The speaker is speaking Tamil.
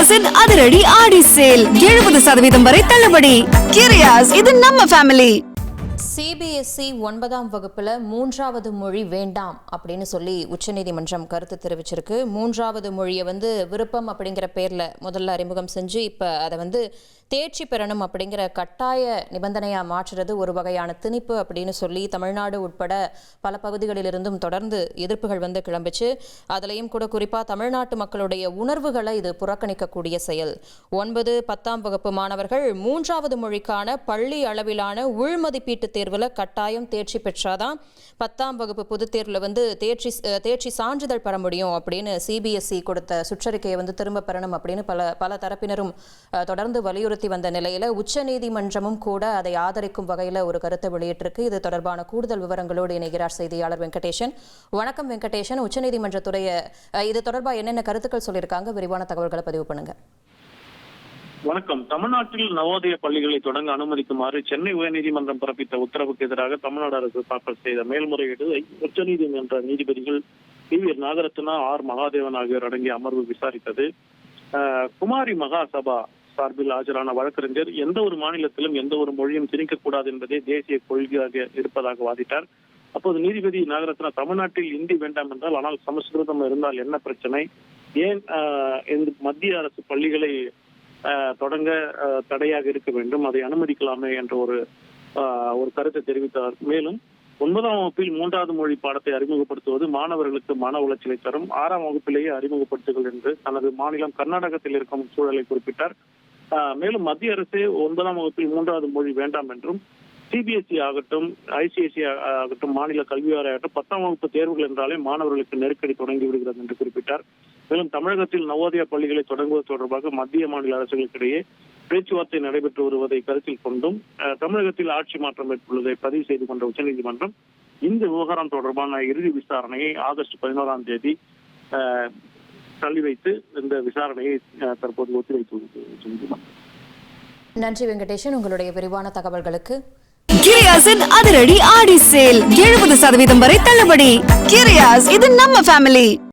கிரியாஸின் அதிரடி ஆடி சேல் 70% வரை தள்ளுபடி. கிரியாஸ், இது நம்ம ஃபேமிலி. சிபிஎஸ்இ 9ஆம் வகுப்புல 3வது மொழி வேண்டாம் அப்படின்னு சொல்லி உச்சநீதிமன்றம் கருத்து தெரிவிச்சிருக்கு. 3வது மொழியை விருப்பம் அப்படிங்கிற பேர்ல முதல்ல அறிமுகம் செஞ்சு இப்ப அதை தேர்ச்சி பெறணும் அப்படிங்கிற கட்டாய நிபந்தனையா மாற்றுறது ஒரு வகையான திணிப்பு அப்படின்னு சொல்லி தமிழ்நாடு உட்பட பல பகுதிகளிலிருந்தும் தொடர்ந்து எதிர்ப்புகள் கிளம்பிச்சு. அதுலேயும் கூட குறிப்பா தமிழ்நாட்டு மக்களுடைய உணர்வுகளை இது புறக்கணிக்கக்கூடிய செயல். 9, 10ஆம் வகுப்பு மாணவர்கள் 3வது மொழிக்கான பள்ளி அளவிலான உள்மதிப்பீட்டு தேர்வுல கட்டாயம் தேர்ச்சி பெற்றாதான் 10ஆம் வகுப்பு பொதுத் தேர்வுல தேர்ச்சி சான்றிதழ் பெற முடியும் அப்படின்னு சிபிஎஸ்இ கொடுத்த சுற்றறிக்கையை திரும்ப பெறணும் அப்படின்னு பல தரப்பினரும் தொடர்ந்து வலியுறுத்தி வந்த நிலையில உச்சநீதிமன்றமும் கூட அதை ஆதரிக்கும் வகையில ஒரு கருத்தை வெளியிட்டிருக்கு. இது தொடர்பான கூடுதல் விவரங்களோடு இணைகிறார் செய்தியாளர் வெங்கடேஷன். வணக்கம் வெங்கடேஷன். உச்சநீதிமன்றத்துடைய இது தொடர்பாக என்னென்ன கருத்துக்கள் சொல்லியிருக்காங்க, விரிவான தகவல்களை பதிவு பண்ணுங்க. வணக்கம். தமிழ்நாட்டில் நவோதய பள்ளிகளை தொடங்க அனுமதிக்குமாறு சென்னை உயர்நீதிமன்றம் பிறப்பித்த உத்தரவுக்கு எதிராக தமிழ்நாடு அரசு தாக்கல் செய்த மேல்முறையீடு உச்சநீதிமன்ற நீதிபதிகள் வி. நாகரத்னா, ஆர். மகாதேவன் ஆகியோர் அடங்கிய அமர்வு விசாரித்தது. குமாரி மகாசபா சார்பில் ஆஜரான வழக்கறிஞர் எந்த ஒரு மாநிலத்திலும் எந்த ஒரு மொழியும் திணிக்கக்கூடாது என்பதே தேசிய கொள்கையாக இருப்பதாக வாதிட்டார். அப்போது நீதிபதி நாகரத்னா, தமிழ்நாட்டில் இந்தி வேண்டாம் என்றால் ஆனால் சமஸ்கிருதம் இருந்தால் என்ன பிரச்சனை, ஏன் மத்திய அரசு பள்ளிகளை தொடங்க தடையாக இருக்க வேண்டும், அதை அனுமதிக்கலாமே என்ற ஒரு கருத்தை தெரிவித்தார். மேலும் 9ஆம் வகுப்பில் 3வது மொழி பாடத்தை அறிமுகப்படுத்துவது மாணவர்களுக்கு மன உளைச்சலை தரும், 6ஆம் வகுப்பிலேயே அறிமுகப்படுத்துங்கள் என்று தனது மாநிலம் கர்நாடகத்தில் இருக்கும் சூழலை குறிப்பிட்டார். மேலும் மத்திய அரசு 9ஆம் வகுப்பில் 3வது மொழி வேண்டாம் என்றும், சிபிஎஸ்இ ஆகட்டும் ஐசிஎஸ்இ ஆகட்டும் மாநில கல்வி வாரியம் 10ஆம் வகுப்பு தேர்வுகள் என்றாலே மாணவர்களுக்கு நெருக்கடி தொடங்கி விடுகிறது என்று குறிப்பிட்டார். மேலும் தமிழகத்தில் நவோதய பள்ளிகளை தொடங்குவது தொடர்பாக மத்திய மாநில அரசுகளுக்கிடையே பேச்சுவார்த்தை நடைபெற்று வருவதை கருத்தில் கொண்டும் தமிழகத்தில் ஆட்சி மாற்றம் ஏற்பட்டுள்ளதை பதிவு செய்து கொண்ட உச்சநீதிமன்றம் இந்த விவகாரம் தொடர்பான இறுதி விசாரணையை ஆகஸ்ட் 11ஆம் தேதி தள்ளி வைத்து இந்த விசாரணையை தற்போது ஒத்திவைத்துள்ளது. நன்றி வெங்கடேஷன், உங்களுடைய விரிவான தகவல்களுக்கு. கிரியாஸின் அதிரடி ஆடி சேல் 70% வரை தள்ளுபடி. கிரியாஸ், இது நம்ம ஃபேமிலி.